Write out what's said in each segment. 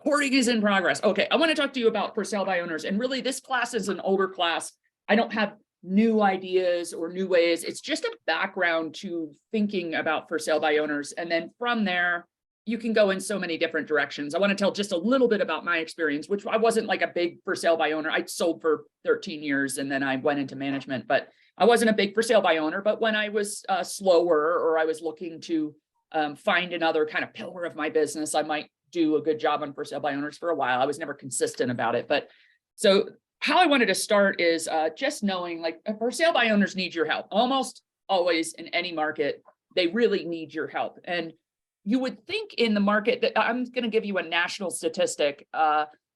Recording is in progress. Okay, I want to talk to you about for sale by owners. And really, this class is an older class. I don't have new ideas or new ways. It's just a background to thinking about for sale by owners. And then from there, you can go in so many different directions. I want to tell just a little bit about my experience, which I wasn't like a big for sale by owner. I sold for 13 years and then I went into management, but I wasn't a big for sale by owner. But when I was slower, or I was looking to find another kind of pillar of my business, I might do a good job on for sale by owners for a while. I was never consistent about it. But so how I wanted to start is just knowing, like, for sale by owners need your help. Almost always in any market, they really need your help. And you would think in the market that I'm going to give you a national statistic.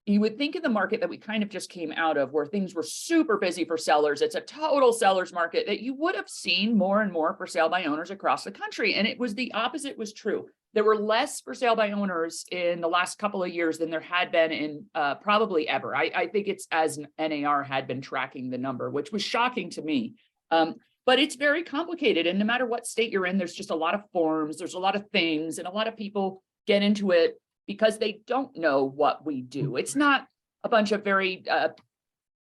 You would think in the market that we kind of just came out of, where things were super busy for sellers, it's a total seller's market, that you would have seen more and more for sale by owners across the country. And it was the opposite was true. There were less for sale by owners in the last couple of years than there had been in probably ever. I think it's as NAR had been tracking the number, which was shocking to me. But it's very complicated. And no matter what state you're in, there's just a lot of forms, there's a lot of things, and a lot of people get into it because they don't know what we do. It's not a bunch of very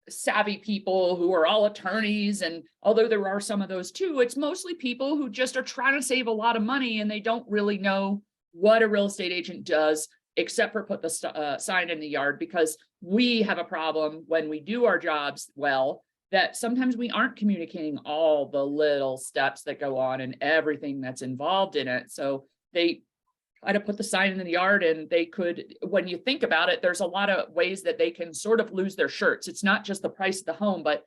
savvy people who are all attorneys. And although there are some of those too, it's mostly people who just are trying to save a lot of money and they don't really know what a real estate agent does, except for put the sign in the yard, because we have a problem when we do our jobs well, that sometimes we aren't communicating all the little steps that go on and everything that's involved in it. So they try to put the sign in the yard, and they could, when you think about it, there's a lot of ways that they can sort of lose their shirts. It's not just the price of the home, but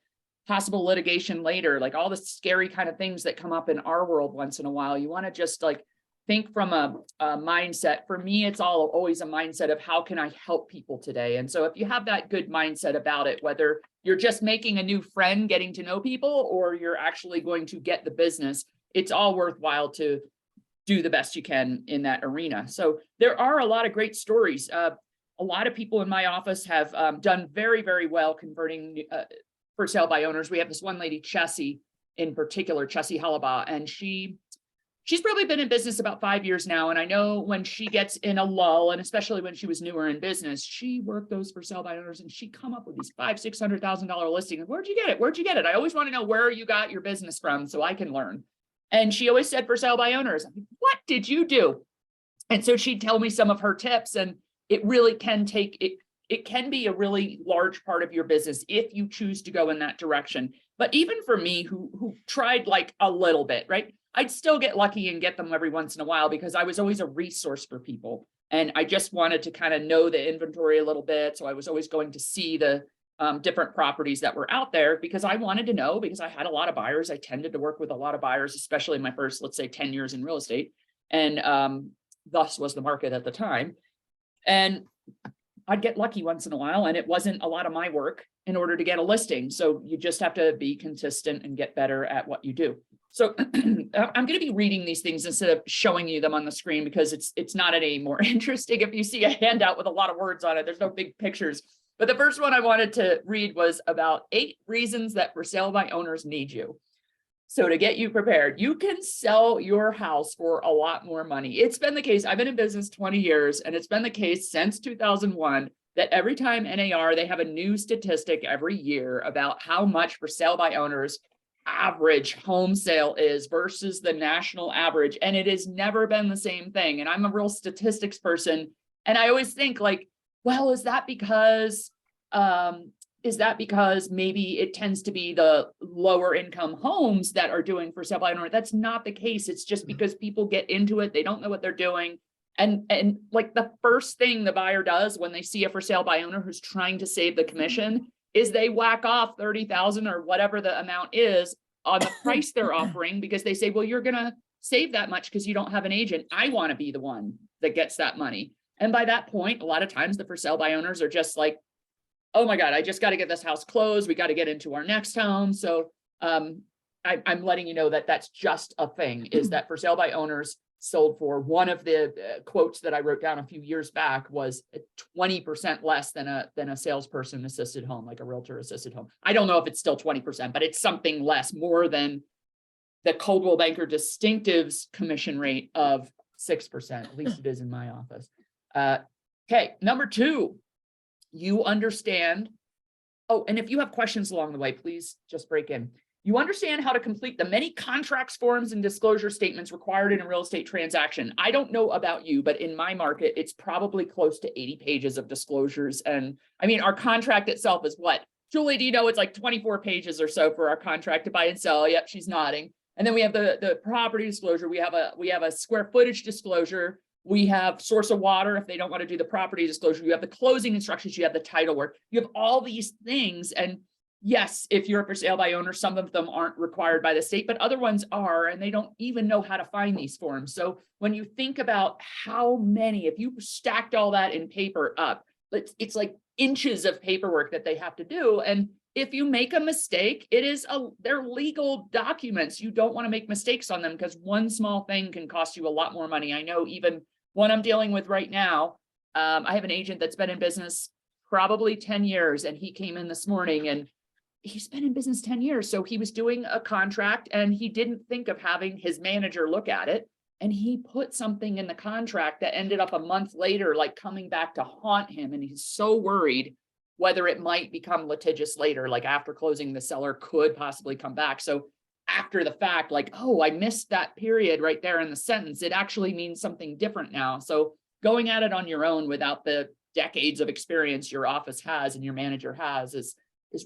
possible litigation later, like all the scary kind of things that come up in our world once in a while. You want to just like think from a mindset. For me, it's always a mindset of how can I help people today? And so if you have that good mindset about it, whether you're just making a new friend, getting to know people, or you're actually going to get the business, it's all worthwhile to do the best you can in that arena. So there are a lot of great stories. A lot of people in my office have done very, very well converting for sale by owners. We have this one lady, Chessie, in particular, Chessie Halaba, and she's probably been in business about 5 years now. And I know when she gets in a lull, and especially when she was newer in business, she worked those for sale by owners, and she'd come up with these $500,000-$600,000 listings. Where'd you get it? Where'd you get it? I always want to know where you got your business from so I can learn. And she always said for sale by owners. What did you do? And so she'd tell me some of her tips, and it really can take it. It can be a really large part of your business if you choose to go in that direction. But even for me, who tried like a little bit, right? I'd still get lucky and get them every once in a while because I was always a resource for people. And I just wanted to kind of know the inventory a little bit. So I was always going to see the different properties that were out there because I wanted to know, because I had a lot of buyers. I tended to work with a lot of buyers, especially in my first, let's say, 10 years in real estate. And thus was the market at the time. And I'd get lucky once in a while, and it wasn't a lot of my work in order to get a listing. So you just have to be consistent and get better at what you do. So I'm going to be reading these things instead of showing you them on the screen because it's not any more interesting if you see a handout with a lot of words on it. There's no big pictures. But the first one I wanted to read was about 8 reasons that for sale by owners need you. So to get you prepared, you can sell your house for a lot more money. It's been the case. I've been in business 20 years, and it's been the case since 2001 that every time NAR, they have a new statistic every year about how much for sale by owners average home sale is versus the national average. And it has never been the same thing. And I'm a real statistics person. And I always think like, well, is that because maybe it tends to be the lower income homes that are doing for sale by owner? That's not the case. It's just because people get into it. They don't know what they're doing. And like the first thing the buyer does when they see a for sale by owner who's trying to save the commission is they whack off 30,000 or whatever the amount is on the price they're offering, because they say, well, you're going to save that much because you don't have an agent. I want to be the one that gets that money. And by that point, a lot of times the for sale by owners are just like, oh my God, I just got to get this house closed. We got to get into our next home. So I'm letting you know that that's just a thing, is that for sale by owners sold for, one of the quotes that I wrote down a few years back was 20% less than a salesperson assisted home, like a realtor assisted home. I don't know if it's still 20%, but it's something less, more than the Coldwell Banker Distinctives commission rate of 6%. At least it is in my office. Okay, number two, you understand. Oh, and if you have questions along the way, please just break in. You understand how to complete the many contracts, forms, and disclosure statements required in a real estate transaction. I don't know about you, but in my market, it's probably close to 80 pages of disclosures. And I mean, our contract itself is what? Julie, do you know it's like 24 pages or so for our contract to buy and sell? Yep, she's nodding. And then we have the property disclosure. We have a square footage disclosure. We have source of water if they don't want to do the property disclosure. You have the closing instructions. You have the title work. You have all these things. And yes, if you're for sale by owner, some of them aren't required by the state, but other ones are, and they don't even know how to find these forms. So when you think about how many, if you stacked all that in paper up, it's like inches of paperwork that they have to do. And if you make a mistake, they're legal documents. You don't want to make mistakes on them because one small thing can cost you a lot more money. I know even one I'm dealing with right now, I have an agent that's been in business probably 10 years, and he came in this morning and he's been in business 10 years. So he was doing a contract and he didn't think of having his manager look at it. And he put something in the contract that ended up a month later, like coming back to haunt him. And he's so worried whether it might become litigious later, like after closing, the seller could possibly come back. So after the fact, like, oh, I missed that period right there in the sentence. It actually means something different now. So going at it on your own without the decades of experience your office has and your manager has is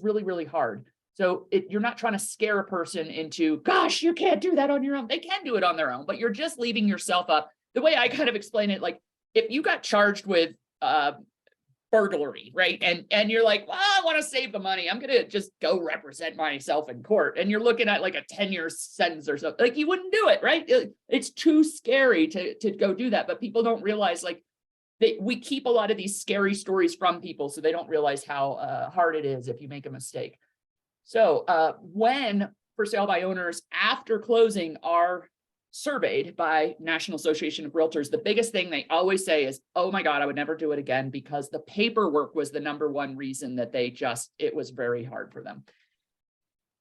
really, really hard. So you're not trying to scare a person into, gosh, you can't do that on your own. They can do it on their own, but you're just leaving yourself up. The way I kind of explain it, like if you got charged with burglary, right? And you're like, well, I want to save the money. I'm going to just go represent myself in court. And you're looking at like a 10-year sentence or something. Like you wouldn't do it, right? It's too scary to go do that. But people don't realize like we keep a lot of these scary stories from people, so they don't realize how hard it is if you make a mistake. So when for sale by owners after closing are surveyed by National Association of Realtors, the biggest thing they always say is, oh my God, I would never do it again, because the paperwork was the number one reason that it was very hard for them.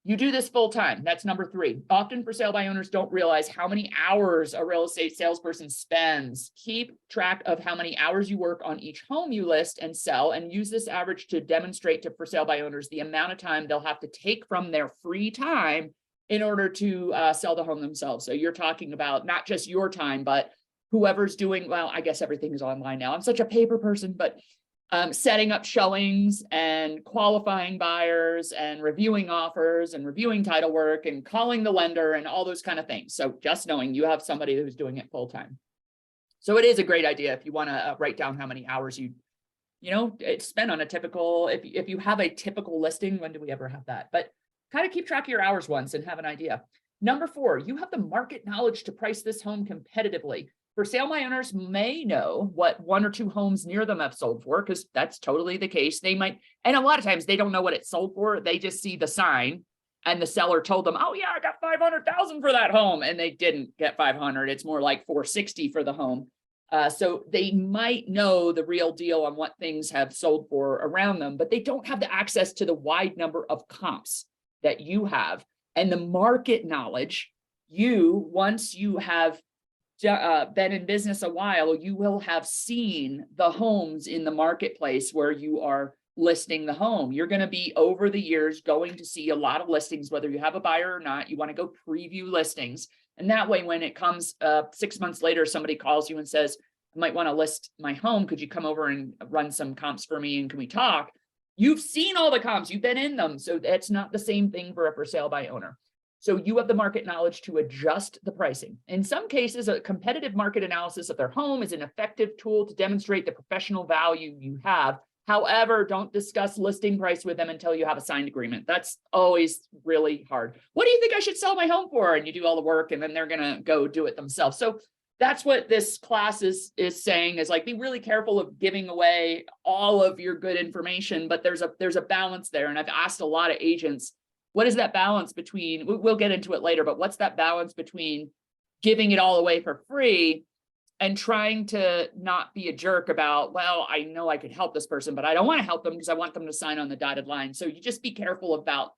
You do this full time. That's number three. Often for sale by owners don't realize how many hours a real estate salesperson spends. Keep track of how many hours you work on each home you list and sell, and use this average to demonstrate to for sale by owners the amount of time they'll have to take from their free time in order to sell the home themselves. So you're talking about not just your time, but whoever's doing, well, I guess everything is online now. I'm such a paper person, but setting up showings and qualifying buyers and reviewing offers and reviewing title work and calling the lender and all those kind of things. So just knowing you have somebody who's doing it full time. So it is a great idea if you want to write down how many hours you spend on a typical, if you have a typical listing. When do we ever have that? But kind of keep track of your hours once and have an idea. Number four, you have the market knowledge to price this home competitively. For sale by owners may know what one or two homes near them have sold for, because that's totally the case. They might, and a lot of times they don't know what it's sold for. They just see the sign and the seller told them, oh yeah, I got 500,000 for that home. And they didn't get 500. It's more like 460 for the home. So they might know the real deal on what things have sold for around them, but they don't have the access to the wide number of comps that you have. And the market knowledge, once you have been in business a while, you will have seen the homes in the marketplace where you are listing the home. You're going to be over the years going to see a lot of listings, whether you have a buyer or not. You want to go preview listings. And that way, when it comes 6 months later, somebody calls you and says, I might want to list my home. Could you come over and run some comps for me? And can we talk? You've seen all the comps, you've been in them. So that's not the same thing for a for sale by owner. So you have the market knowledge to adjust the pricing. In some cases, a competitive market analysis of their home is an effective tool to demonstrate the professional value you have. However, don't discuss listing price with them until you have a signed agreement. That's always really hard. What do you think I should sell my home for? And you do all the work and then they're going to go do it themselves. So that's what this class is saying, is like, be really careful of giving away all of your good information, but there's a balance there. And I've asked a lot of agents, what is that balance between, we'll get into it later, but what's that balance between giving it all away for free and trying to not be a jerk about, well, I know I could help this person, but I don't want to help them because I want them to sign on the dotted line. So you just be careful about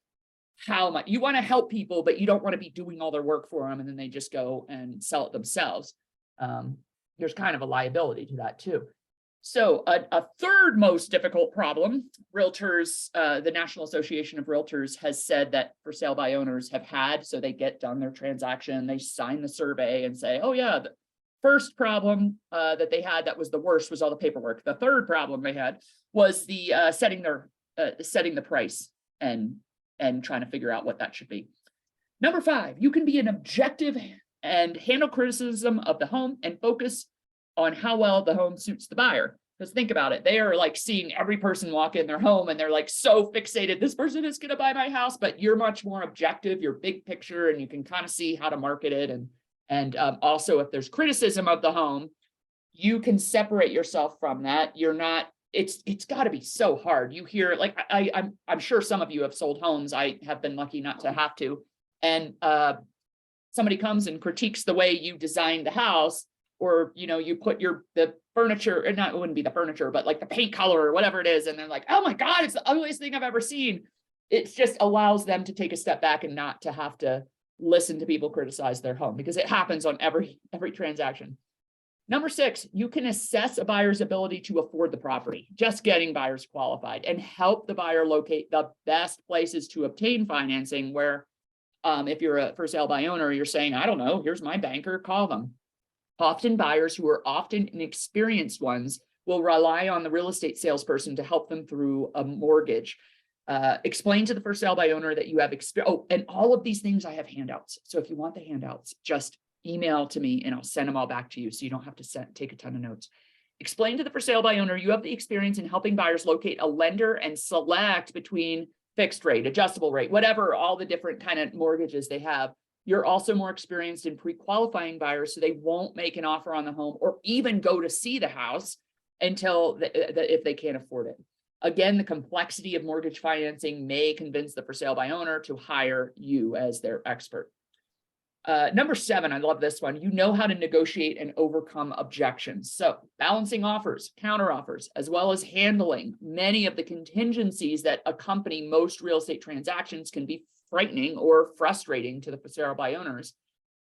how much you want to help people, but you don't want to be doing all their work for them and then they just go and sell it themselves. There's kind of a liability to that too. So a third most difficult problem, realtors, the National Association of Realtors has said that for sale by owners have had, so they get done their transaction, they sign the survey and say, oh yeah, the first problem that they had that was the worst was all the paperwork. The third problem they had was the setting the price and trying to figure out what that should be. Number 5, you can be an objective and handle criticism of the home and focus on how well the home suits the buyer. Because think about it, they are like seeing every person walk in their home and they're like so fixated, this person is going to buy my house, but you're much more objective, you're big picture, and you can kind of see how to market it. And also if there's criticism of the home, you can separate yourself from that. You're not, it's got to be so hard. You hear, like, I'm sure some of you have sold homes. I have been lucky not to have to. And somebody comes and critiques the way you designed the house, or, you know, you put the furniture, and it wouldn't be the furniture, but like the paint color or whatever it is. And they're like, oh my God, it's the ugliest thing I've ever seen. It just allows them to take a step back and not to have to listen to people criticize their home, because it happens on every transaction. Number 6, you can assess a buyer's ability to afford the property, just getting buyers qualified, and help the buyer locate the best places to obtain financing where, if you're a for sale by owner, you're saying, I don't know, here's my banker, call them. Often buyers who are often inexperienced ones will rely on the real estate salesperson to help them through a mortgage. Explain to the for sale by owner that you have experience. Oh, and all of these things, I have handouts. So if you want the handouts, just email to me and I'll send them all back to you, so you don't have to take a ton of notes. Explain to the for sale by owner you have the experience in helping buyers locate a lender and select between fixed rate, adjustable rate, whatever, all the different kind of mortgages they have. You're also more experienced in pre-qualifying buyers, so they won't make an offer on the home or even go to see the house until if they can't afford it. Again, the complexity of mortgage financing may convince the for sale by owner to hire you as their expert. Number 7, I love this one. You know how to negotiate and overcome objections. So balancing offers, counter offers, as well as handling many of the contingencies that accompany most real estate transactions can be frightening or frustrating to the for sale by owners.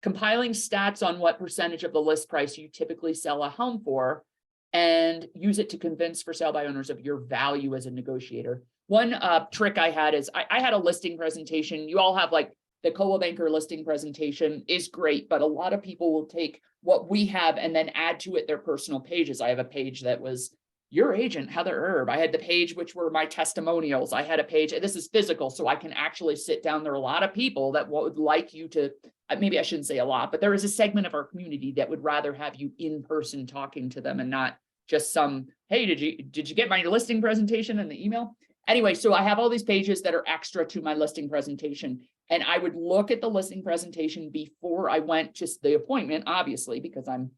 Compiling stats on what percentage of the list price you typically sell a home for, and use it to convince for sale by owners of your value as a negotiator. One trick I had is I had a listing presentation. You all have, like, the Coldwell Banker listing presentation is great, but a lot of people will take what we have and then add to it their personal pages. I have a page that was your agent, Heather Erb. I had the page which were my testimonials. I had a page, this is physical, so I can actually sit down. There are a lot of people that would like you to, maybe I shouldn't say a lot, but there is a segment of our community that would rather have you in person talking to them and not just some, hey, did you get my listing presentation in the email? Anyway, so I have all these pages that are extra to my listing presentation. And I would look at the listing presentation before I went to the appointment, obviously, because I'm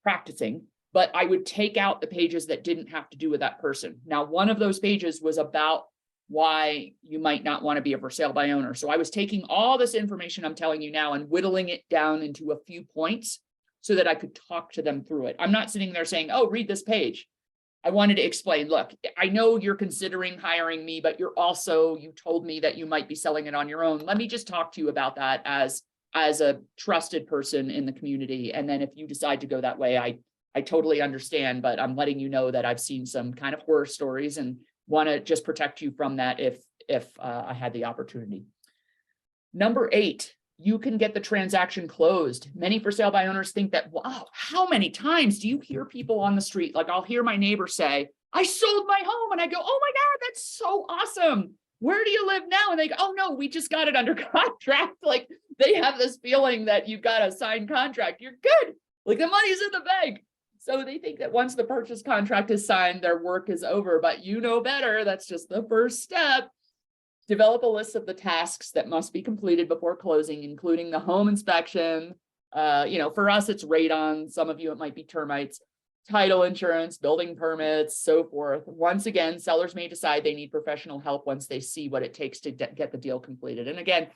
practicing, but I would take out the pages that didn't have to do with that person. Now, one of those pages was about why you might not want to be a for sale by owner. So I was taking all this information I'm telling you now and whittling it down into a few points so that I could talk to them through it. I'm not sitting there saying, oh, read this page. I wanted to explain, look, I know you're considering hiring me, but you told me that you might be selling it on your own. Let me just talk to you about that as a trusted person in the community. And then if you decide to go that way, I totally understand, but I'm letting you know that I've seen some kind of horror stories and want to just protect you from that if I had the opportunity. Number 8, you can get the transaction closed. Many for sale by owners think that, wow, how many times do you hear people on the street? Like, I'll hear my neighbor say, I sold my home. And I go, oh my God, that's so awesome. Where do you live now? And they go, oh no, we just got it under contract. Like, they have this feeling that you've got a signed contract. You're good. Like, the money's in the bank. So they think that once the purchase contract is signed, their work is over, but you know better. That's just the first step. Develop a list of the tasks that must be completed before closing, including the home inspection. For us, it's radon. Some of you, it might be termites, title insurance, building permits, so forth. Once again, sellers may decide they need professional help once they see what it takes to get the deal completed. And again,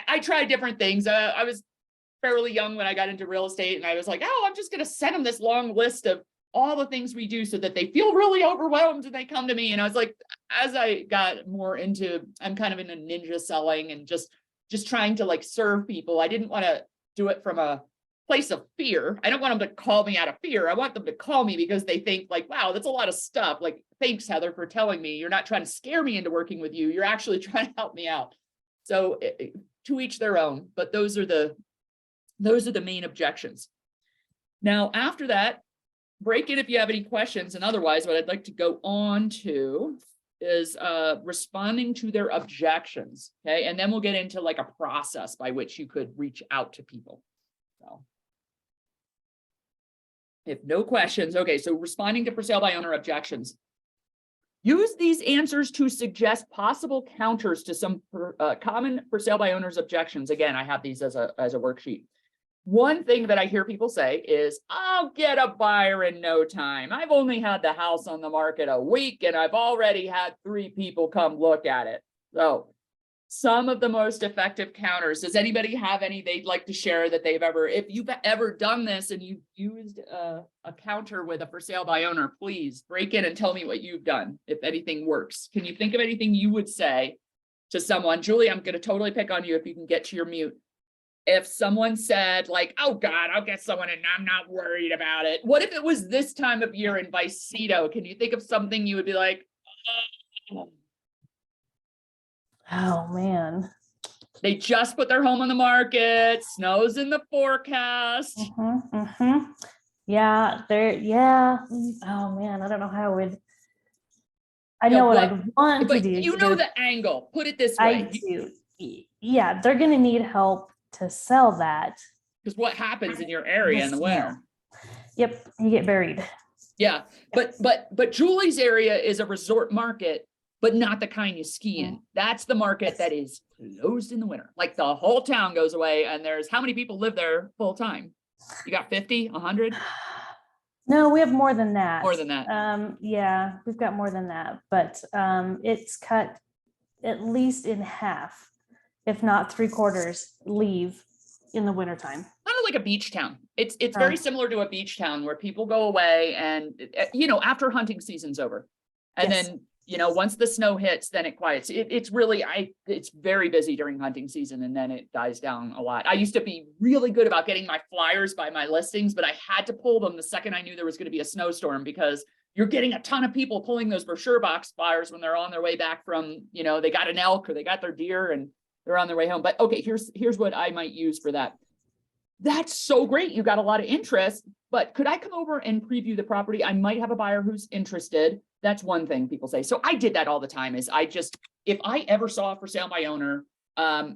I tried different things. I was fairly young when I got into real estate, and I was like, oh, I'm just going to send them this long list of all the things we do so that they feel really overwhelmed and they come to me. And I was like, as I got more into, I'm kind of into ninja selling and just trying to like serve people. I didn't want to do it from a place of fear. I don't want them to call me out of fear. I want them to call me because they think like, wow, that's a lot of stuff. Like, thanks, Heather, for telling me. You're not trying to scare me into working with you. You're actually trying to help me out. So to each their own, but those are the main objections. Now, after that, break in if you have any questions. And otherwise, what I'd like to go on to is responding to their objections. Okay. And then we'll get into like a process by which you could reach out to people. So if no questions, okay. So responding to for sale by owner objections. Use these answers to suggest possible counters to some common for sale by owners objections. Again, I have these as a worksheet. One thing that I hear people say is, I'll get a buyer in no time. I've only had the house on the market a week and I've already had 3 people come look at it. So some of the most effective counters, does anybody have any they'd like to share that they've ever, if you've ever done this and you've used a counter with a for sale by owner, please break in and tell me what you've done, if anything works. Can you think of anything you would say to someone? Julie, I'm going to totally pick on you if you can get to your mute. If someone said like, oh God, I'll get someone and I'm not worried about it. What if it was this time of year in Vicito? Can you think of something you would be like, oh man. They just put their home on the market, snow's in the forecast. Yeah, yeah. Oh man, I don't know how I would. I know what I'd want to do. You know the angle. Put it this way. I do. Yeah, they're going to need help to sell that. Because what happens in your area in the winter? Yep, you get buried. Yeah, but Julie's area is a resort market, but not the kind you ski in. That's the market that is closed in the winter. Like the whole town goes away, and there's how many people live there full time? You got 50, 100? No, we have more than that. More than that. Yeah, we've got more than that, but it's cut at least in half, if not 3/4 leave in the wintertime. Kind of like a beach town. It's very similar to a beach town where people go away and, you know, after hunting season's over. And then, you know, once the snow hits, then it quiets. It's really, it's very busy during hunting season and then it dies down a lot. I used to be really good about getting my flyers by my listings, but I had to pull them the second I knew there was going to be a snowstorm because you're getting a ton of people pulling those brochure box flyers when they're on their way back from, you know, they got an elk or they got their deer and they're on their way home. But okay, here's what I might use for that. That's so great. You got a lot of interest, but could I come over and preview the property? I might have a buyer who's interested. That's one thing people say. So I did that all the time is if I ever saw a for sale by owner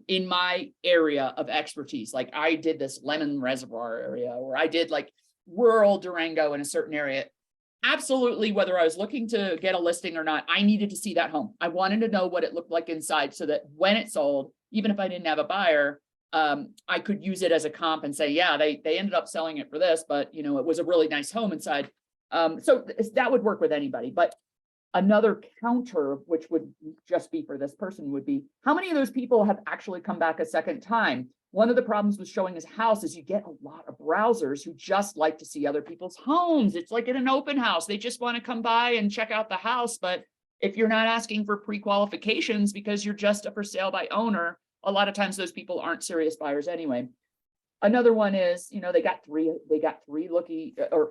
in my area of expertise, like I did this Lemon Reservoir area, or I did like rural Durango in a certain area, absolutely, whether I was looking to get a listing or not, I needed to see that home. I wanted to know what it looked like inside so that when it sold, even if I didn't have a buyer, I could use it as a comp and say, yeah, they ended up selling it for this, but you know, it was a really nice home inside. So that would work with anybody. But another counter, which would just be for this person, would be how many of those people have actually come back a second time? One of the problems with showing his house is you get a lot of browsers who just like to see other people's homes. It's like in an open house. They just want to come by and check out the house. But if you're not asking for pre-qualifications because you're just a for sale by owner, a lot of times those people aren't serious buyers anyway. Another one is, you know, they got three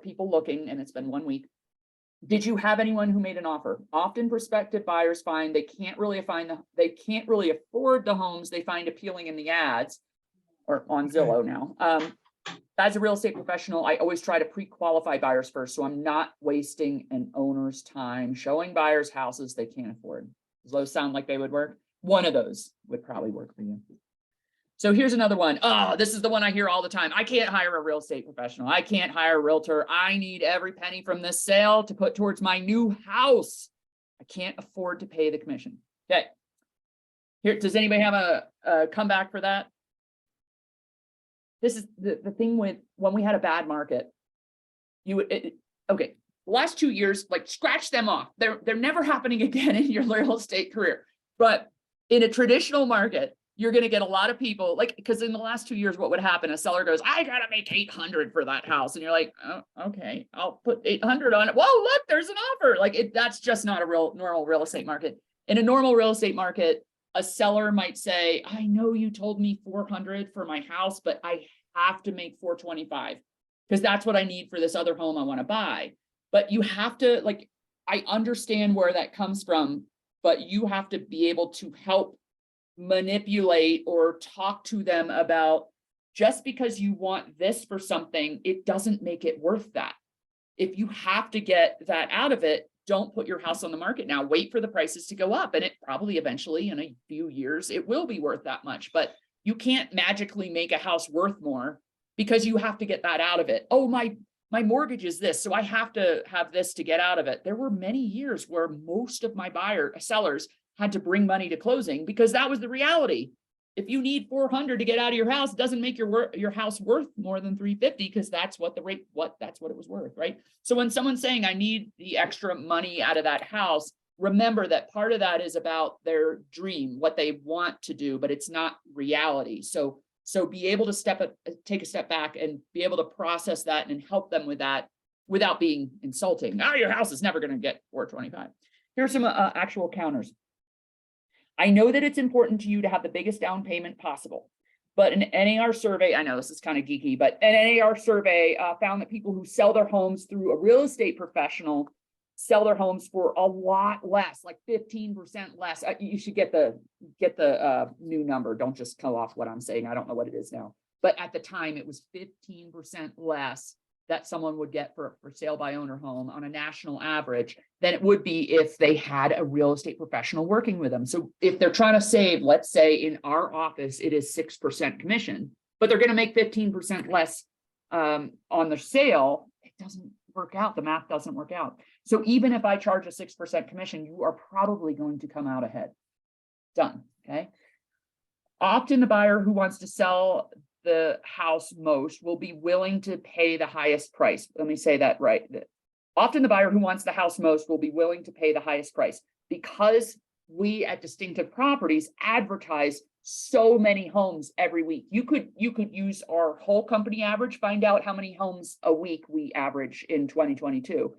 people looking and it's been 1 week. Did you have anyone who made an offer? Often prospective buyers find they can't really afford the homes they find appealing in the ads or on Zillow now. As a real estate professional, I always try to pre-qualify buyers first. So I'm not wasting an owner's time showing buyers houses they can't afford. Does those sound like they would work? One of those would probably work for you. So here's another one. Oh, this is the one I hear all the time. I can't hire a real estate professional. I can't hire a realtor. I need every penny from this sale to put towards my new house. I can't afford to pay the commission. Okay. Here, does anybody have a comeback for that? This is the thing with when we had a bad market. Okay, the last 2 years, like scratch them off. They're never happening again in your real estate career. But in a traditional market, you're going to get a lot of people like, because in the last 2 years, what would happen? A seller goes, I got to make 800 for that house. And you're like, oh, okay, I'll put 800 on it. Whoa, look, there's an offer. Like that's just not a normal real estate market. In a normal real estate market, a seller might say, I know you told me 400 for my house, but I have to make 425 because that's what I need for this other home I want to buy. But you have to, like, I understand where that comes from, but you have to be able to help manipulate or talk to them about, just because you want this for something, it doesn't make it worth that. If you have to get that out of it, don't put your house on the market now. Wait for the prices to go up, and it probably eventually in a few years it will be worth that much. But you can't magically make a house worth more because you have to get that out of it. Oh, my mortgage is this, so I have to have this to get out of it. There were many years where most of my sellers had to bring money to closing because that was the reality. If you need 400 to get out of your house, it doesn't make your house worth more than 350 because that's what that's what it was worth, right? So when someone's saying I need the extra money out of that house, remember that part of that is about their dream, what they want to do, but it's not reality. So be able to take a step back and be able to process that and help them with that without being insulting. Oh, your house is never going to get 425. Here's some actual counters. I know that it's important to you to have the biggest down payment possible, but an NAR survey, I know this is kind of geeky, but an NAR survey found that people who sell their homes through a real estate professional sell their homes for a lot less, like 15% less. You should get the new number. Don't just go off what I'm saying. I don't know what it is now, but at the time it was 15% less that someone would get for sale by owner home on a national average than it would be if they had a real estate professional working with them. So if they're trying to save, let's say in our office, it is 6% commission, but they're going to make 15% less on the sale, it doesn't work out. The math doesn't work out. So even if I charge a 6% commission, you are probably going to come out ahead. Done. Okay. Often the buyer who wants to sell the house most will be willing to pay the highest price. Let me say that right. Often the buyer who wants the house most will be willing to pay the highest price because we at Distinctive Properties advertise so many homes every week. You could use our whole company average, find out how many homes a week we average in 2022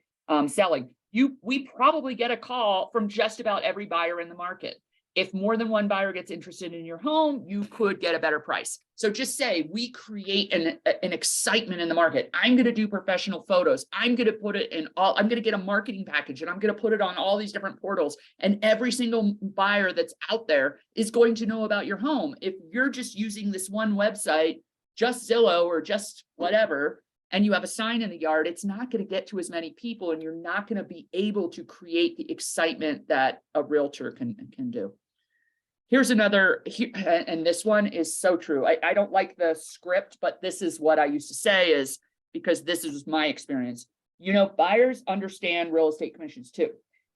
selling. We probably get a call from just about every buyer in the market. If more than one buyer gets interested in your home, you could get a better price. So just say we create an excitement in the market. I'm going to do professional photos. I'm going to put it in I'm going to get a marketing package and I'm going to put it on all these different portals. And every single buyer that's out there is going to know about your home. If you're just using this one website, just Zillow or just whatever, and you have a sign in the yard, it's not going to get to as many people and you're not going to be able to create the excitement that a realtor can do. Here's another, and this one is so true. I don't like the script, but this is what I used to say is because this is my experience. You know, buyers understand real estate commissions too.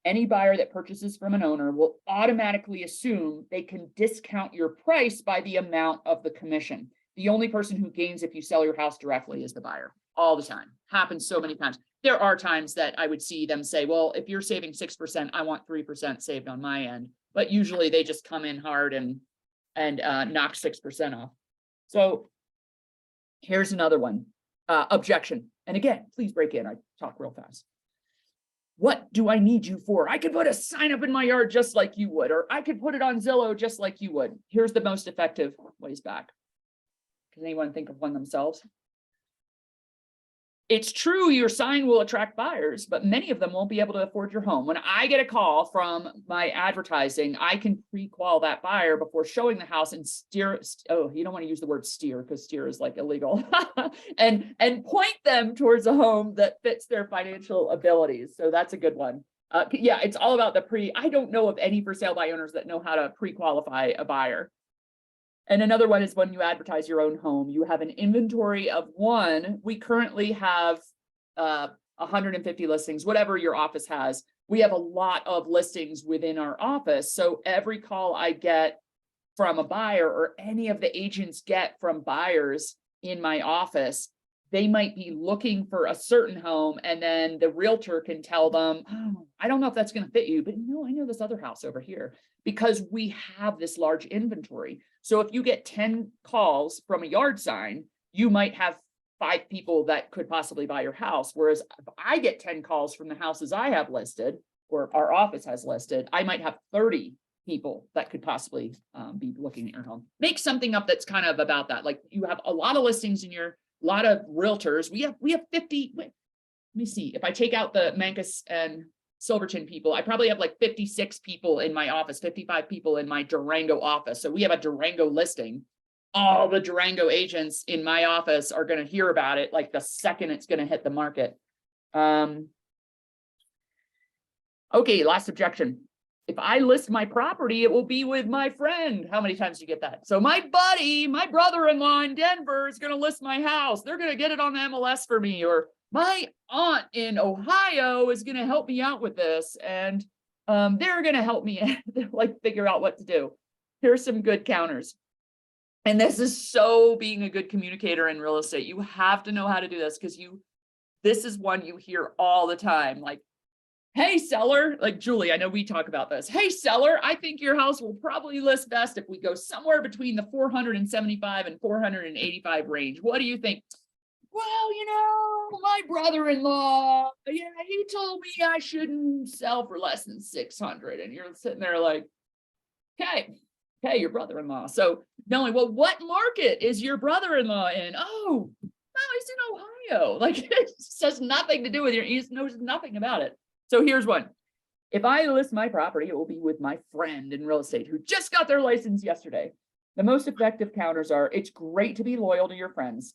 Any buyer that purchases from an owner will automatically assume they can discount your price by the amount of the commission. The only person who gains if you sell your house directly is the buyer. All the time. Happens so many times. There are times that I would see them say, well, if you're saving 6%, I want 3% saved on my end. But usually they just come in hard and knock 6% off. So here's another one. Objection. And again, please break in. I talk real fast. What do I need you for? I could put a sign up in my yard just like you would, or I could put it on Zillow just like you would. Here's the most effective ways back. Can anyone think of one themselves? It's true your sign will attract buyers, but many of them won't be able to afford your home. When I get a call from my advertising, I can pre-qual that buyer before showing the house and steer. Oh, you don't want to use the word steer because steer is like illegal and point them towards a home that fits their financial abilities. So that's a good one. Yeah, it's all about I don't know of any for sale by owners that know how to pre-qualify a buyer. And another one is when you advertise your own home, you have an inventory of one. We currently have 150 listings, whatever your office has. We have a lot of listings within our office. So every call I get from a buyer or any of the agents get from buyers in my office, they might be looking for a certain home and then the realtor can tell them, oh, I don't know if that's going to fit you, but no, I know this other house over here because we have this large inventory. So if you get 10 calls from a yard sign, you might have 5 people that could possibly buy your house. Whereas if I get 10 calls from the houses I have listed or our office has listed, I might have 30 people that could possibly be looking at your home. Make something up that's kind of about that. Like you have a lot of listings in your, a lot of realtors. We have 50, wait, let me see. If I take out the Mancus and Silverton people, I probably have like 56 people in my office, 55 people in my Durango office. So we have a Durango listing. All the Durango agents in my office are going to hear about it like the second it's going to hit the market. Okay, last objection. If I list my property, it will be with my friend. How many times do you get that? So my buddy, my brother-in-law in Denver is going to list my house. They're going to get it on the MLS for me. Or my aunt in Ohio is going to help me out with this. And they're going to help me like figure out what to do. Here's some good counters. And this is so being a good communicator in real estate. You have to know how to do this because this is one you hear all the time. Like, hey, seller, like Julie, I know we talk about this. Hey, seller, I think your house will probably list best if we go somewhere between the 475 and 485 range. What do you think? Well, you know, my brother-in-law, yeah, he told me I shouldn't sell for less than 600. And you're sitting there like, okay, your brother-in-law. So knowing, well, what market is your brother-in-law in? Oh, no, he's in Ohio. Like it just has nothing to do with he knows nothing about it. So here's one. If I list my property, it will be with my friend in real estate who just got their license yesterday. The most effective counters are, it's great to be loyal to your friends,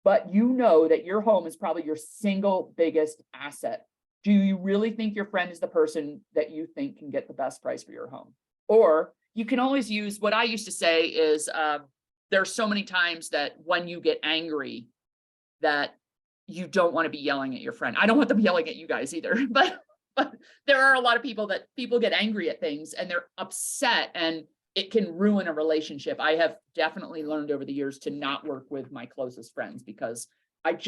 but you know that your home is probably your single biggest asset. Do you really think your friend is the person that you think can get the best price for your home? Or you can always use, what I used to say is, there's so many times that when you get angry that you don't want to be yelling at your friend. I don't want them yelling at you guys either, but there are a lot of people get angry at things and they're upset and it can ruin a relationship. I have definitely learned over the years to not work with my closest friends because I'd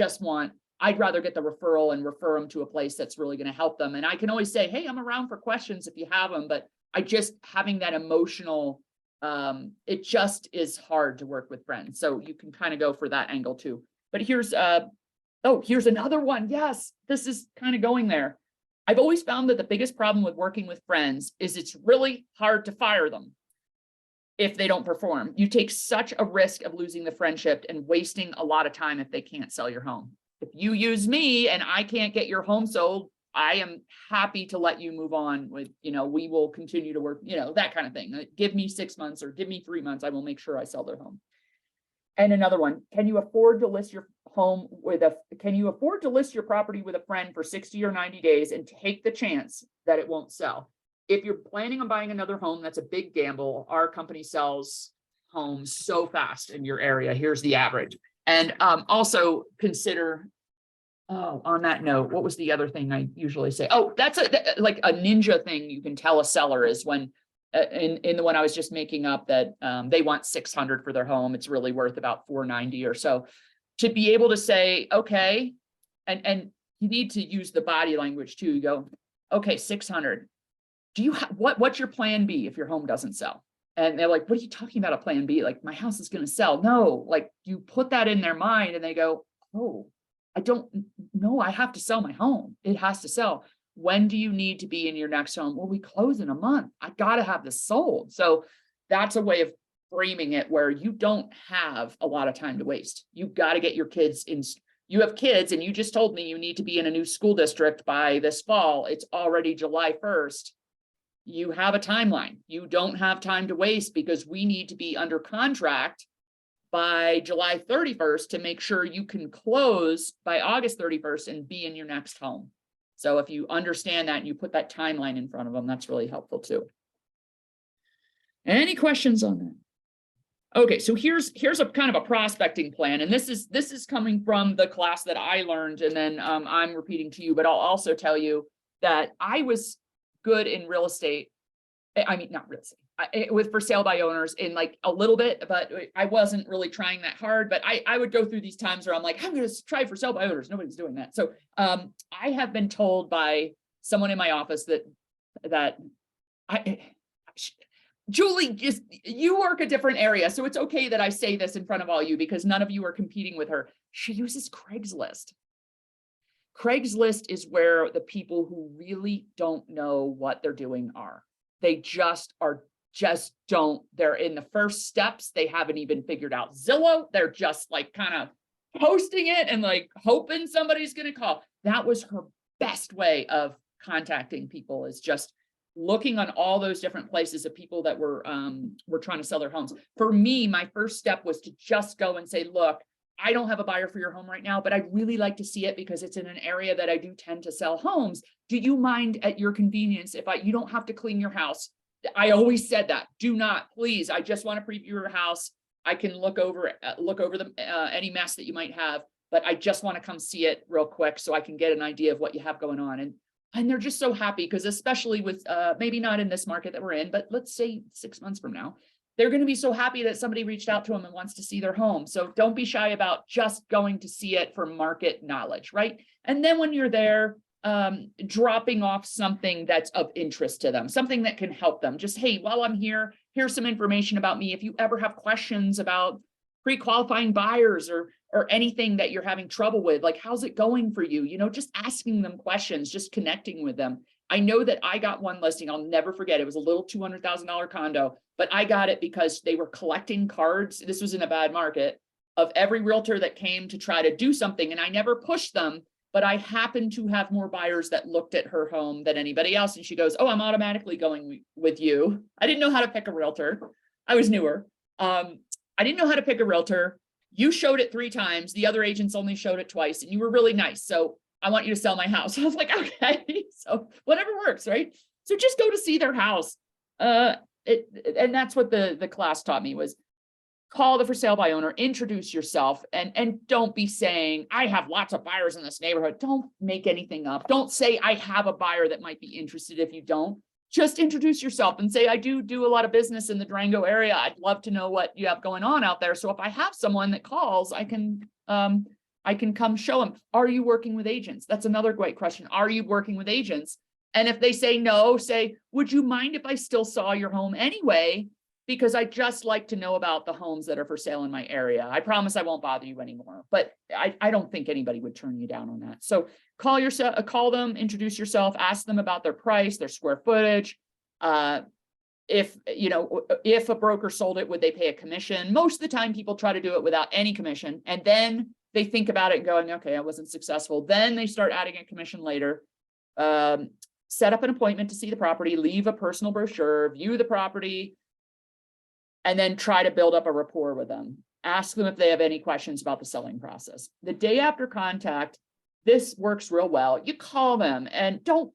rather get the referral and refer them to a place that's really going to help them. And I can always say, hey, I'm around for questions if you have them, but having that emotional, it just is hard to work with friends. So you can kind of go for that angle too. But here's another one. Yes, this is kind of going there. I've always found that the biggest problem with working with friends is it's really hard to fire them if they don't perform. You take such a risk of losing the friendship and wasting a lot of time if they can't sell your home. If you use me and I can't get your home sold, I am happy to let you move on with, we will continue to work, that kind of thing. Give me 6 months or give me 3 months. I will make sure I sell their home. And another one, can you afford to list your property with a friend for 60 or 90 days and take the chance that it won't sell? If you're planning on buying another home, that's a big gamble. Our company sells homes so fast in your area. Here's the average. And also consider, on that note, what was the other thing I usually say? Oh, that's like a ninja thing you can tell a seller is when, in the one I was just making up that they want 600 for their home. It's really worth about 490 or so. To be able to say, okay, and you need to use the body language too. You go, okay, 600. Do you what's your plan B if your home doesn't sell? And they're like, what are you talking about a plan B? Like my house is going to sell. No, like you put that in their mind and they go, oh, I don't know. I have to sell my home. It has to sell. When do you need to be in your next home? Well, we close in a month. I got to have this sold. So that's a way of framing it where you don't have a lot of time to waste. You got to get your kids in. You have kids and you just told me you need to be in a new school district by this fall. It's already July 1st. You have a timeline. You don't have time to waste because we need to be under contract by July 31st to make sure you can close by August 31st and be in your next home. So if you understand that and you put that timeline in front of them, that's really helpful too. Any questions on that? Okay, so here's a kind of a prospecting plan. And this is coming from the class that I learned. And then I'm repeating to you, but I'll also tell you that I was good in real estate. I mean, not real estate, with for sale by owners in like a little bit, but I wasn't really trying that hard. But I would go through these times where I'm like, I'm going to try for sale by owners. Nobody's doing that. So I have been told by someone in my office that Julie, you work a different area. So it's okay that I say this in front of all you because none of you are competing with her. She uses Craigslist. Craigslist is where the people who really don't know what they're doing are. They just are just don't, they're in the first steps. They haven't even figured out Zillow. They're just like kind of posting it and like hoping somebody's going to call. That was her best way of contacting people, is just looking on all those different places of people that were trying to sell their homes. For me, my first step was to just go and say, look, I don't have a buyer for your home right now, but I'd really like to see it because it's in an area that I do tend to sell homes. Do you mind, at your convenience, if you don't have to clean your house? I always said that. Do not, please. I just want to preview your house. I can look over any mess that you might have, but I just want to come see it real quick so I can get an idea of what you have going on. And they're just so happy, because especially with maybe not in this market that we're in, but let's say 6 months from now, they're going to be so happy that somebody reached out to them and wants to see their home. So don't be shy about just going to see it for market knowledge, right? And then when you're there, dropping off something that's of interest to them, something that can help them. Just, hey, while I'm here, here's some information about me. If you ever have questions about pre-qualifying buyers or anything that you're having trouble with, like, how's it going for you? You know, just asking them questions, just connecting with them. I know that I got one listing, I'll never forget. It was a little $200,000 condo, but I got it because they were collecting cards. This was in a bad market, of every realtor that came to try to do something. And I never pushed them, but I happened to have more buyers that looked at her home than anybody else. And she goes, oh, I'm automatically going with you. I didn't know how to pick a realtor. I was newer. I didn't know how to pick a realtor. You showed it 3 times. The other agents only showed it twice, and you were really nice. So I want you to sell my house. I was like, okay, so whatever works, right? So just go to see their house. And that's what the class taught me, was call the for sale by owner, introduce yourself, and don't be saying, I have lots of buyers in this neighborhood. Don't make anything up. Don't say, I have a buyer that might be interested if you don't. Just introduce yourself and say, I do a lot of business in the Durango area. I'd love to know what you have going on out there. So if I have someone that calls, I can come show them. Are you working with agents? That's another great question. Are you working with agents? And if they say no, say, would you mind if I still saw your home anyway? Because I just like to know about the homes that are for sale in my area. I promise I won't bother you anymore, but I don't think anybody would turn you down on that. So call them, introduce yourself, ask them about their price, their square footage. If a broker sold it, would they pay a commission? Most of the time people try to do it without any commission. And then they think about it and going, okay, I wasn't successful. Then they start adding a commission later. Set up an appointment to see the property, leave a personal brochure, view the property, and then try to build up a rapport with them. Ask them if they have any questions about the selling process. The day after contact, this works real well. You call them, and don't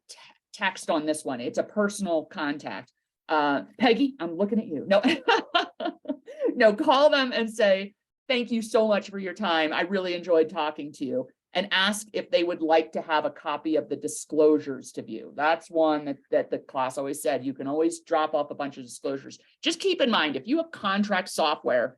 text on this one. It's a personal contact. Peggy, I'm looking at you. No, no, call them and say, thank you so much for your time. I really enjoyed talking to you. And ask if they would like to have a copy of the disclosures to view. That's one that the class always said, you can always drop off a bunch of disclosures. Just keep in mind, if you have contract software,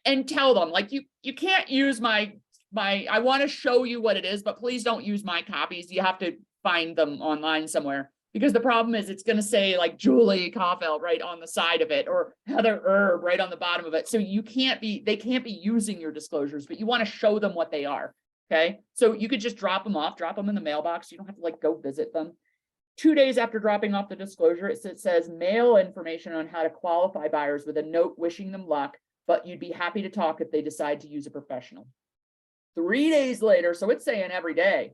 and tell them, like, you can't use my, I want to show you what it is, but please don't use my copies. You have to find them online somewhere, because the problem is it's going to say like Julie Kaufel right on the side of it, or Heather Erb right on the bottom of it. So they can't be using your disclosures, but you want to show them what they are. Okay, so you could just drop them in the mailbox. You don't have to like go visit them. 2 days after dropping off the disclosure, it says mail information on how to qualify buyers with a note wishing them luck, but you'd be happy to talk if they decide to use a professional. 3 days later, so it's saying every day,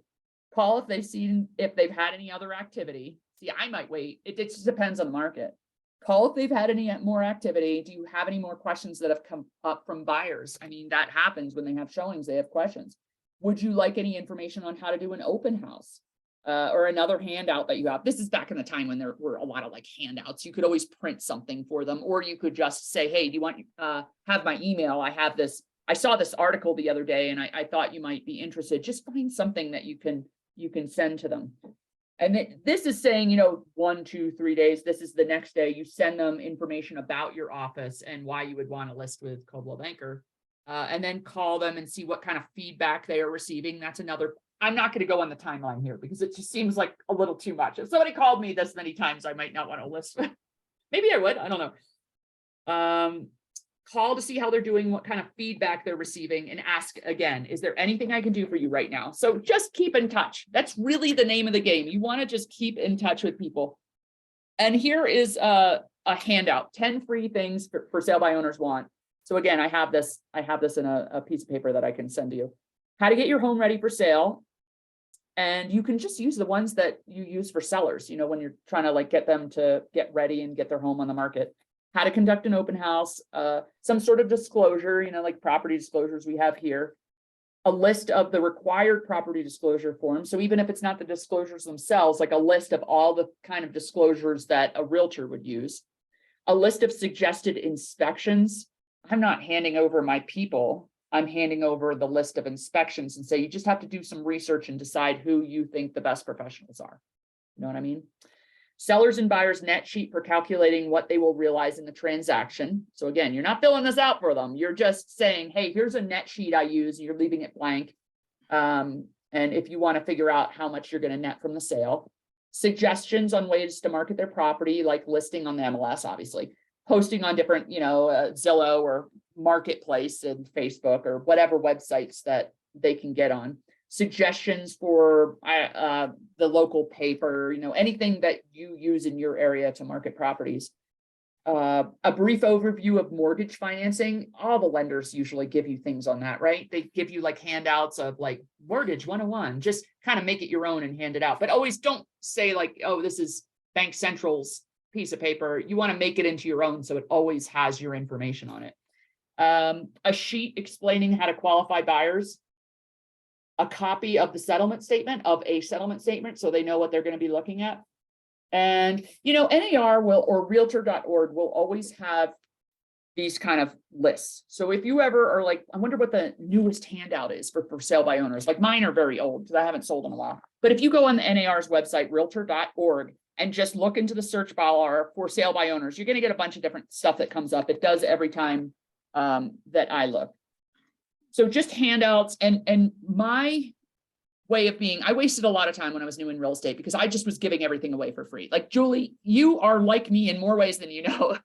call if they've had any other activity. See, I might wait. It just depends on the market. Call if they've had any more activity. Do you have any more questions that have come up from buyers? I mean, that happens when they have showings, they have questions. Would you like any information on how to do an open house? Or another handout that you have? This is back in the time when there were a lot of like handouts. You could always print something for them, or you could just say, hey, do you want have my email? I saw this article the other day and I thought you might be interested. Just find something that you can send to them. And this is saying, 1, 2, 3 days. This is the next day. You send them information about your office and why you would want to list with Coldwell Banker. And then call them and see what kind of feedback they are receiving. That's another, I'm not going to go on the timeline here because it just seems like a little too much. If somebody called me this many times, I might not want to list. Maybe I would, I don't know. Call to see how they're doing, what kind of feedback they're receiving, and ask again, is there anything I can do for you right now? So just keep in touch. That's really the name of the game. You want to just keep in touch with people. And here is a handout, 10 free things for sale by owners want. So again, I have this in a piece of paper that I can send to you. How to get your home ready for sale. And you can just use the ones that you use for sellers, you know, when you're trying to like get them to get ready and get their home on the market. How to conduct an open house, some sort of disclosure, you know, like property disclosures we have here. A list of the required property disclosure forms. So even if it's not the disclosures themselves, like a list of all the kind of disclosures that a realtor would use. A list of suggested inspections. I'm not handing over my people. I'm handing over the list of inspections and say, you just have to do some research and decide who you think the best professionals are. You know what I mean? Sellers and buyers net sheet for calculating what they will realize in the transaction. So again, you're not filling this out for them. You're just saying, hey, here's a net sheet I use. You're leaving it blank. And if you want to figure out how much you're going to net from the sale. Suggestions on ways to market their property, like listing on the MLS, obviously. Posting on different, you know, Zillow or Marketplace and Facebook or whatever websites that they can get on. Suggestions for the local paper, you know, anything that you use in your area to market properties. A brief overview of mortgage financing. All the lenders usually give you things on that, right? They give you like handouts of like mortgage 101, just kind of make it your own and hand it out. But always don't say like, oh, this is Bank Central's piece of paper. You want to make it into your own so it always has your information on it. A sheet explaining how to qualify buyers. A copy of the settlement statement, of a settlement statement, so they know what they're going to be looking at. And, you know, NAR will, or realtor.org will always have these kind of lists. So if you ever are like, I wonder what the newest handout is for sale by owners, like mine are very old because I haven't sold in a while. But if you go on the NAR's website, realtor.org, and just look into the search bar for sale by owners, you're going to get a bunch of different stuff that comes up. It does every time that I look. So just handouts, and my way of being, I wasted a lot of time when I was new in real estate because I just was giving everything away for free. Like Julie, you are like me in more ways than you know,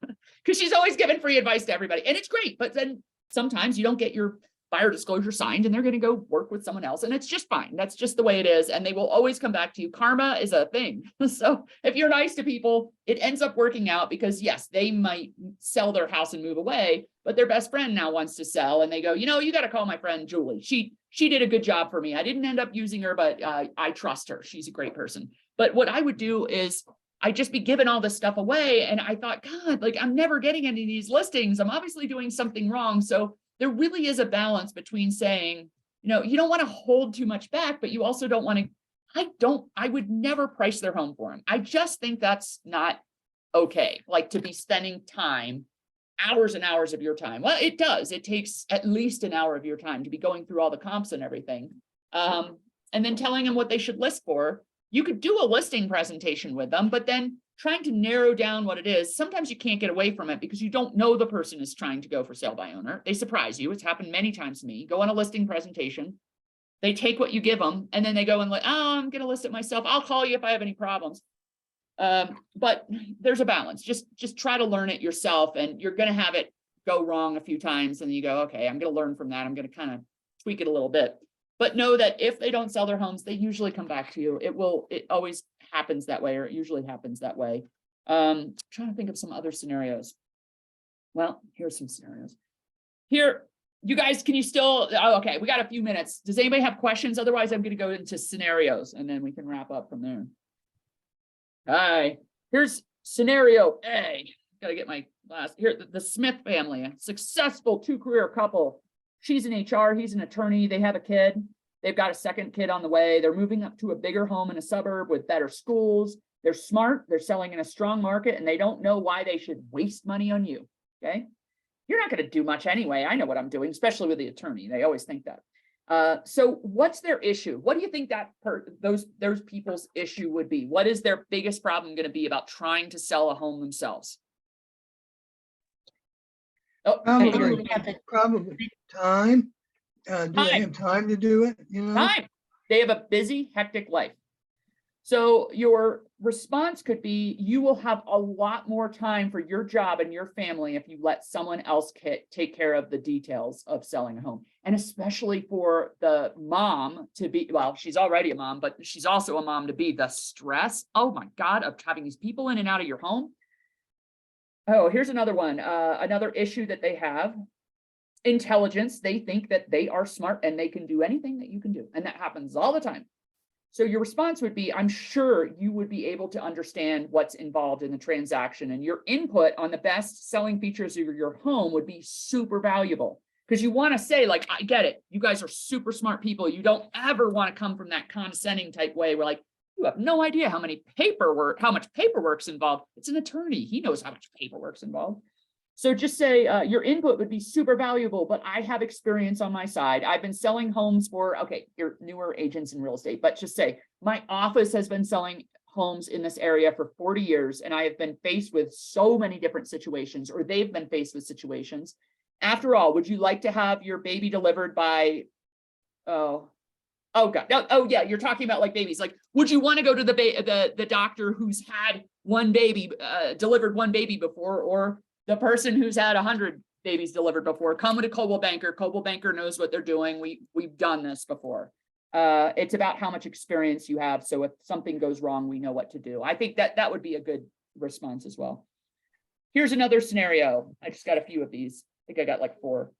because she's always giving free advice to everybody. And it's great, but then sometimes you don't get your buyer disclosure signed and they're going to go work with someone else, and it's just fine. That's just the way it is. And they will always come back to you. Karma is a thing. So if you're nice to people, it ends up working out because yes, they might sell their house and move away, but their best friend now wants to sell. And they go, you know, you got to call my friend Julie. She did a good job for me. I didn't end up using her, but I trust her. She's a great person. But what I would do is I'd just be giving all this stuff away. And I thought, God, like I'm never getting any of these listings. I'm obviously doing something wrong. So there really is a balance between saying, you know, you don't want to hold too much back, but you also don't want to, I would never price their home for them. I just think that's not okay. Like to be spending time, hours and hours of your time. Well, it does. It takes at least an hour of your time to be going through all the comps and everything. And then telling them what they should list for. You could do a listing presentation with them, but then trying to narrow down what it is. Sometimes you can't get away from it because you don't know the person is trying to go for sale by owner. They surprise you. It's happened many times to me. You go on a listing presentation. They take what you give them and then they go and like, oh, I'm going to list it myself. I'll call you if I have any problems. But there's a balance. Just try to learn it yourself, and you're going to have it go wrong a few times. And you go, okay, I'm going to learn from that. I'm going to kind of tweak it a little bit. But know that if they don't sell their homes, they usually come back to you. It always happens that way, or it usually happens that way. Trying to think of some other scenarios. Well, here's some scenarios. Here, you guys, can you still, oh, okay, we got a few minutes. Does anybody have questions? Otherwise, I'm going to go into scenarios and then we can wrap up from there. Hi, here's scenario A. Got to get my last here. The Smith family, a successful 2-career couple. She's in HR, he's an attorney. They have a kid. They've got a second kid on the way. They're moving up to a bigger home in a suburb with better schools. They're smart. They're selling in a strong market, and they don't know why they should waste money on you. Okay. You're not going to do much anyway. I know what I'm doing, especially with the attorney. They always think that. So what's their issue? What do you think that those people's issue would be? What is their biggest problem going to be about trying to sell a home themselves? Oh, Probably time. Do they have time to do it? You know, time. They have a busy, hectic life. So your response could be, you will have a lot more time for your job and your family if you let someone else take care of the details of selling a home. And especially for the mom to be, well, she's already a mom, but she's also a mom to be, the stress, oh my God, of having these people in and out of your home. Oh, here's another one. Another issue that they have. Intelligence. They think that they are smart and they can do anything that you can do. And that happens all the time. So your response would be, I'm sure you would be able to understand what's involved in the transaction, and your input on the best selling features of your home would be super valuable, because you want to say, like, I get it. You guys are super smart people. You don't ever want to come from that condescending type way where, like, you have no idea how much paperwork's involved. It's an attorney. He knows how much paperwork's involved. So just say your input would be super valuable, but I have experience on my side. I've been selling homes for, okay, you're newer agents in real estate, but just say my office has been selling homes in this area for 40 years, and I have been faced with so many different situations, or they've been faced with situations. After all, would you like to have your baby delivered by, oh God, no, oh yeah, you're talking about like babies. Like, would you want to go to the doctor who's had one baby, delivered one baby before, or the person who's had 100 babies delivered before? Come with a Coldwell Banker. Coldwell Banker knows what they're doing. We've done this before. It's about how much experience you have. So if something goes wrong, we know what to do. I think that would be a good response as well. Here's another scenario. I just got a few of these. I think I got like 4.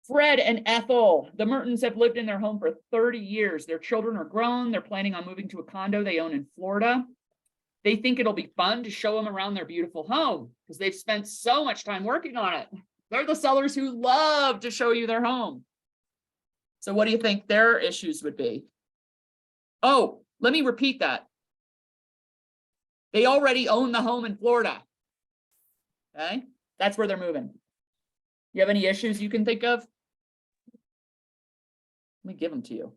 Fred and Ethel, the Mertens have lived in their home for 30 years. Their children are grown. They're planning on moving to a condo they own in Florida. They think it'll be fun to show them around their beautiful home because they've spent so much time working on it. They're the sellers who love to show you their home. So what do you think their issues would be? Oh, let me repeat that. They already own the home in Florida. Okay, that's where they're moving. You have any issues you can think of? Let me give them to you.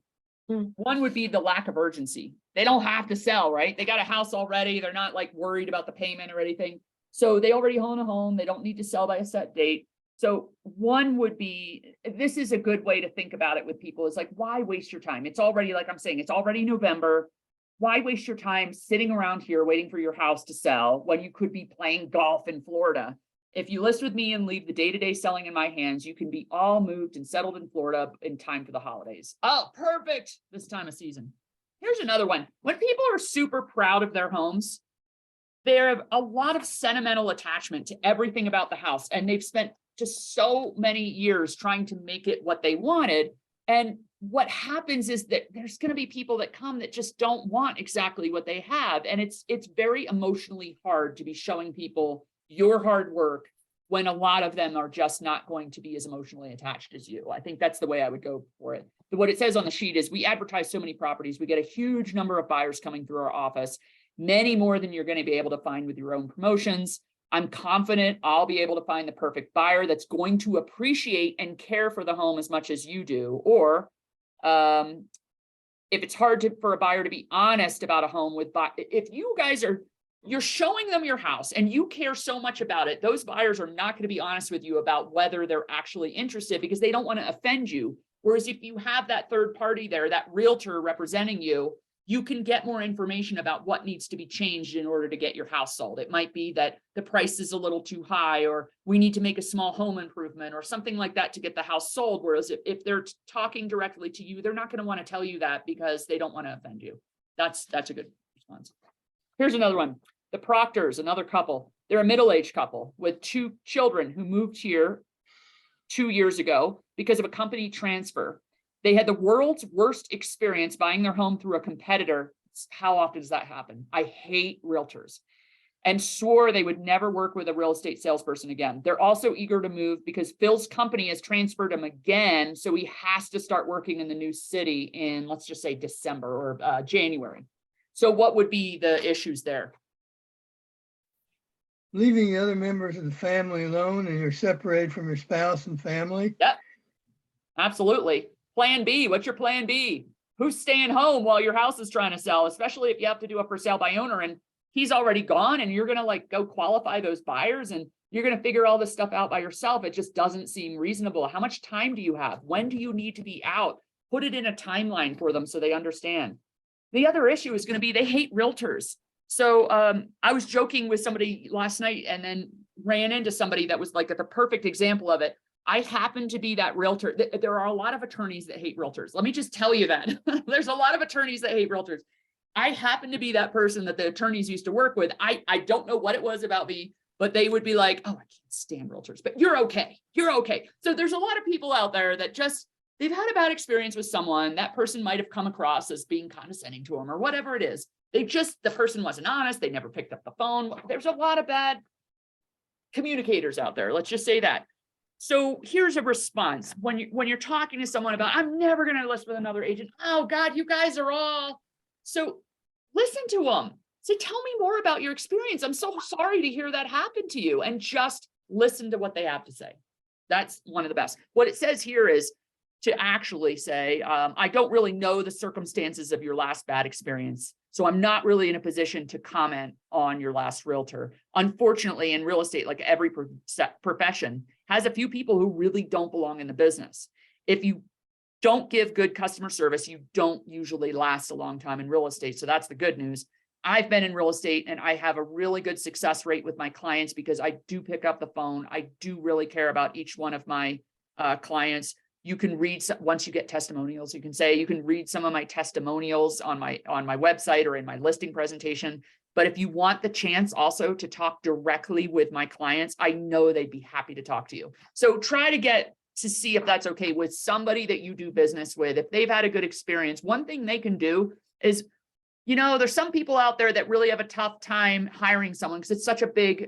One would be the lack of urgency. They don't have to sell, right? They got a house already. They're not like worried about the payment or anything. So they already own a home. They don't need to sell by a set date. So one would be, this is a good way to think about it with people, is like, why waste your time? It's already, like I'm saying, it's already November. Why waste your time sitting around here waiting for your house to sell when you could be playing golf in Florida? If you list with me and leave the day-to-day selling in my hands, you can be all moved and settled in Florida in time for the holidays. Oh, perfect. This time of season. Here's another one. When people are super proud of their homes, they have a lot of sentimental attachment to everything about the house, and they've spent just so many years trying to make it what they wanted. And what happens is that there's going to be people that come that just don't want exactly what they have. And it's very emotionally hard to be showing people your hard work when a lot of them are just not going to be as emotionally attached as you. I think that's the way I would go for it. What it says on the sheet is, we advertise so many properties. We get a huge number of buyers coming through our office, many more than you're going to be able to find with your own promotions. I'm confident I'll be able to find the perfect buyer that's going to appreciate and care for the home as much as you do. Or if it's hard for a buyer to be honest about a home if you guys you're showing them your house and you care so much about it, those buyers are not going to be honest with you about whether they're actually interested, because they don't want to offend you. Whereas if you have that third party there, that realtor representing you, you can get more information about what needs to be changed in order to get your house sold. It might be that the price is a little too high, or we need to make a small home improvement or something like that to get the house sold. Whereas if they're talking directly to you, they're not going to want to tell you that because they don't want to offend you. That's a good response. Here's another one. The Proctors, another couple. They're a middle-aged couple with 2 children who moved here 2 years ago because of a company transfer. They had the world's worst experience buying their home through a competitor. How often does that happen? I hate realtors. And swore they would never work with a real estate salesperson again. They're also eager to move because Phil's company has transferred him again. So he has to start working in the new city in, let's just say, December or January. So what would be the issues there? Leaving the other members of the family alone, and you're separated from your spouse and family. Yep, absolutely. Plan B. What's your plan B? Who's staying home while your house is trying to sell, especially if you have to do a for sale by owner and he's already gone and you're going to like go qualify those buyers and you're going to figure all this stuff out by yourself. It just doesn't seem reasonable. How much time do you have? When do you need to be out? Put it in a timeline for them so they understand. The other issue is going to be they hate realtors. So I was joking with somebody last night and then ran into somebody that was like the perfect example of it. I happen to be that realtor. There are a lot of attorneys that hate realtors. Let me just tell you that. There's a lot of attorneys that hate realtors. I happen to be that person that the attorneys used to work with. I don't know what it was about me, but they would be like, oh, I can't stand realtors, but you're okay. You're okay. So there's a lot of people out there that just, they've had a bad experience with someone. That person might have come across as being condescending to them or whatever it is. The person wasn't honest. They never picked up the phone. There's a lot of bad communicators out there. Let's just say that. So here's a response when you're talking to someone about, I'm never going to list with another agent. Oh God, you guys are all. So listen to them. Say, tell me more about your experience. I'm so sorry to hear that happen to you, and just listen to what they have to say. That's one of the best. What it says here is to actually say, I don't really know the circumstances of your last bad experience, so I'm not really in a position to comment on your last realtor. Unfortunately, in real estate, like every profession, has a few people who really don't belong in the business. If you don't give good customer service, you don't usually last a long time in real estate. So that's the good news. I've been in real estate and I have a really good success rate with my clients because I do pick up the phone. I do really care about each one of my clients. You can read, once you get testimonials, you can read some of my testimonials on my website or in my listing presentation. But if you want the chance also to talk directly with my clients, I know they'd be happy to talk to you. So try to get to see if that's okay with somebody that you do business with. If they've had a good experience, one thing they can do is, there's some people out there that really have a tough time hiring someone because it's such a big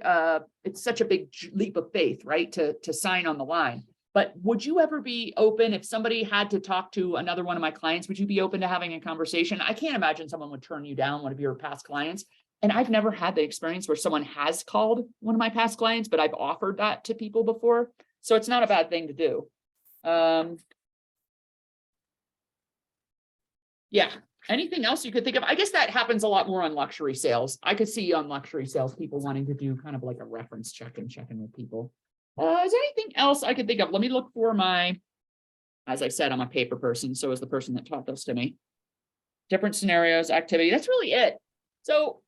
leap of faith, right? To sign on the line. But would you ever be open if somebody had to talk to another one of my clients? Would you be open to having a conversation? I can't imagine someone would turn you down, one of your past clients. And I've never had the experience where someone has called one of my past clients, but I've offered that to people before. So it's not a bad thing to do. Yeah. Anything else you could think of? I guess that happens a lot more on luxury sales. I could see on luxury sales, people wanting to do kind of like a reference check and checking with people. Is there anything else I could think of? Let me look for as I said, I'm a paper person. So is the person that taught this to me. Different scenarios, activity. That's really it. So,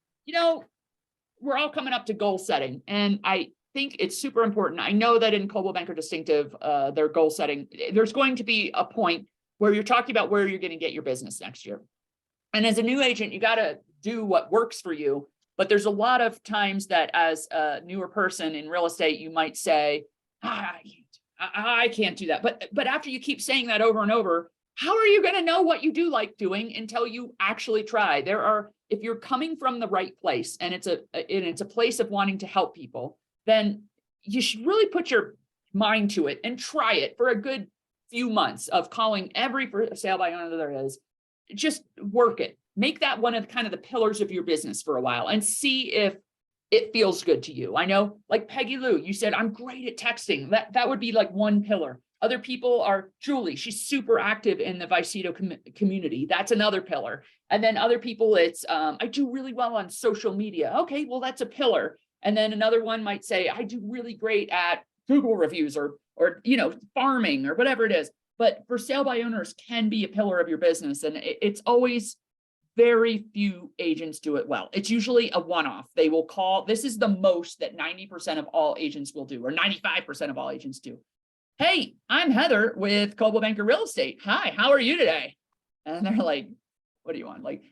we're all coming up to goal setting, and I think it's super important. I know that in Coldwell Banker Distinctive, their goal setting, there's going to be a point where you're talking about where you're going to get your business next year. And as a new agent, you got to do what works for you. But there's a lot of times that as a newer person in real estate, you might say, I can't do that. But after you keep saying that over and over, how are you going to know what you do like doing until you actually try? If you're coming from the right place and it's a place of wanting to help people, then you should really put your mind to it and try it for a good few months of calling every for sale by owner there is. Just work it. Make that one of kind of the pillars of your business for a while and see if it feels good to you. I know, like Peggy Lou, you said, I'm great at texting. That would be like one pillar. Other people are Julie. She's super active in the Vicito community. That's another pillar. And then other people, it's, I do really well on social media. Okay, well, that's a pillar. And then another one might say, I do really great at Google reviews or farming or whatever it is. But for sale by owners can be a pillar of your business. And it's always very few agents do it well. It's usually a one-off. They will call. This is the most that 90% of all agents will do, or 95% of all agents do. Hey, I'm Heather with Coldwell Banker Real Estate. Hi, how are you today? And they're like, what do you want? Like,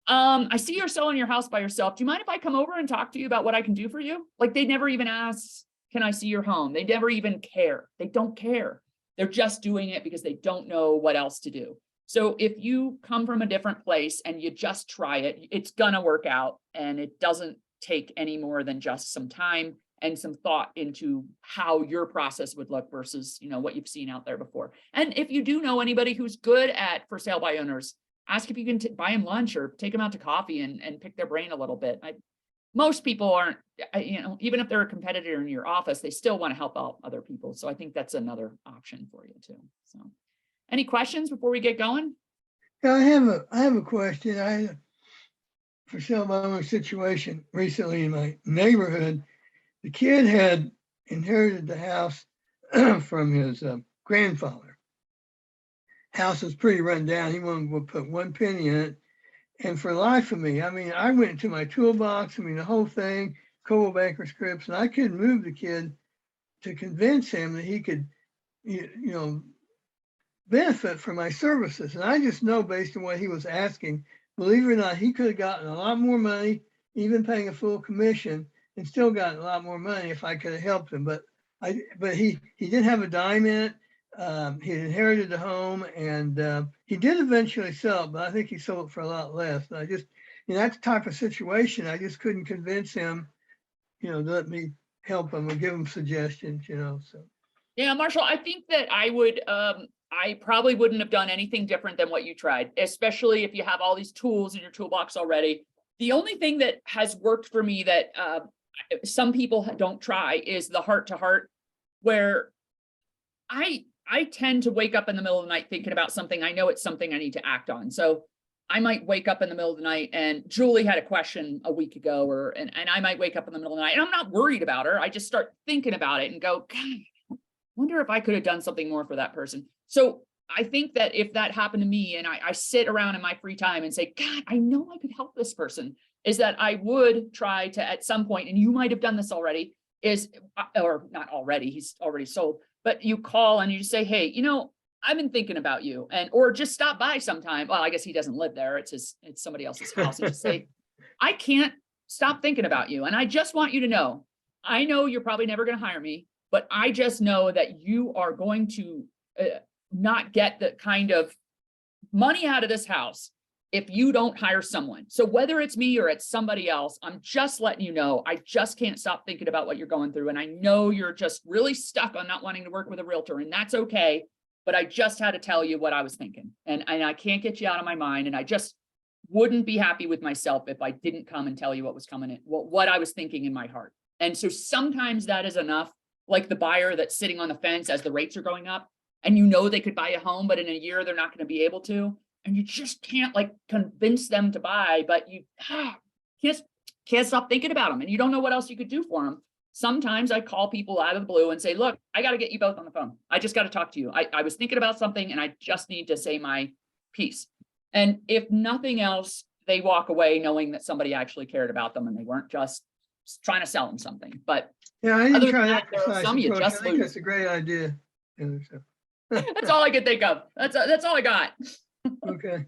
I see you're selling your house by yourself. Do you mind if I come over and talk to you about what I can do for you? Like, they never even ask, can I see your home? They never even care. They don't care. They're just doing it because they don't know what else to do. So if you come from a different place and you just try it, it's gonna work out, and it doesn't take any more than just some time and some thought into how your process would look versus, what you've seen out there before. And if you do know anybody who's good at for sale by owners, ask if you can buy them lunch or take them out to coffee and pick their brain a little bit. Most people aren't, even if they're a competitor in your office, they still want to help out other people. So I think that's another option for you too. So any questions before we get going? Yeah, I have a question. I had a for sale by owner situation recently in my neighborhood. The kid had inherited the house from his grandfather. House was pretty run down. He wanted to put one penny in it. And for life of me, I mean, I went to my toolbox, I mean, the whole thing, Coldwell Banker scripts, and I couldn't move the kid to convince him that he could, you know, benefit from my services. And I just know based on what he was asking, believe it or not, he could have gotten a lot more money, even paying a full commission, and still gotten a lot more money if I could have helped him. But he didn't have a dime in it. He had inherited the home, and he did eventually sell it, but I think he sold it for a lot less. And I just, that type of situation, I just couldn't convince him, to let me help him or give him suggestions, so. Yeah, Marshall, I think that I probably wouldn't have done anything different than what you tried, especially if you have all these tools in your toolbox already. The only thing that has worked for me that some people don't try is the heart to heart, where I tend to wake up in the middle of the night thinking about something. I know it's something I need to act on. So I might wake up in the middle of the night, and Julie had a question a week ago, and I might wake up in the middle of the night, and I'm not worried about her. I just start thinking about it and go, God, wonder if I could have done something more for that person. So I think that if that happened to me and I sit around in my free time and say, God, I know I could help this person, is that I would try to, at some point, and you might have done this already, or not already, he's already sold, but you call and you just say, hey, I've been thinking about you, or just stop by sometime. Well, I guess he doesn't live there. It's somebody else's house, and just say, I can't stop thinking about you. And I just want you to know, I know you're probably never going to hire me, but I just know that you are going to not get the kind of money out of this house if you don't hire someone. So whether it's me or it's somebody else, I'm just letting you know, I just can't stop thinking about what you're going through. And I know you're just really stuck on not wanting to work with a realtor, and that's okay. But I just had to tell you what I was thinking, and I can't get you out of my mind. And I just wouldn't be happy with myself if I didn't come and tell you what was coming in, what I was thinking in my heart. And so sometimes that is enough. Like the buyer that's sitting on the fence as the rates are going up, and they could buy a home, but in a year they're not going to be able to. And you just can't convince them to buy, but you can't stop thinking about them, and you don't know what else you could do for them. Sometimes I call people out of the blue and say, look, I got to get you both on the phone. I just got to talk to you. I was thinking about something, and I just need to say my piece. And if nothing else, they walk away knowing that somebody actually cared about them, and they weren't just trying to sell them something. But yeah, I didn't try that, that. some you just I think lose. that's a great idea. So. That's all I could think of. That's all I got. Okay.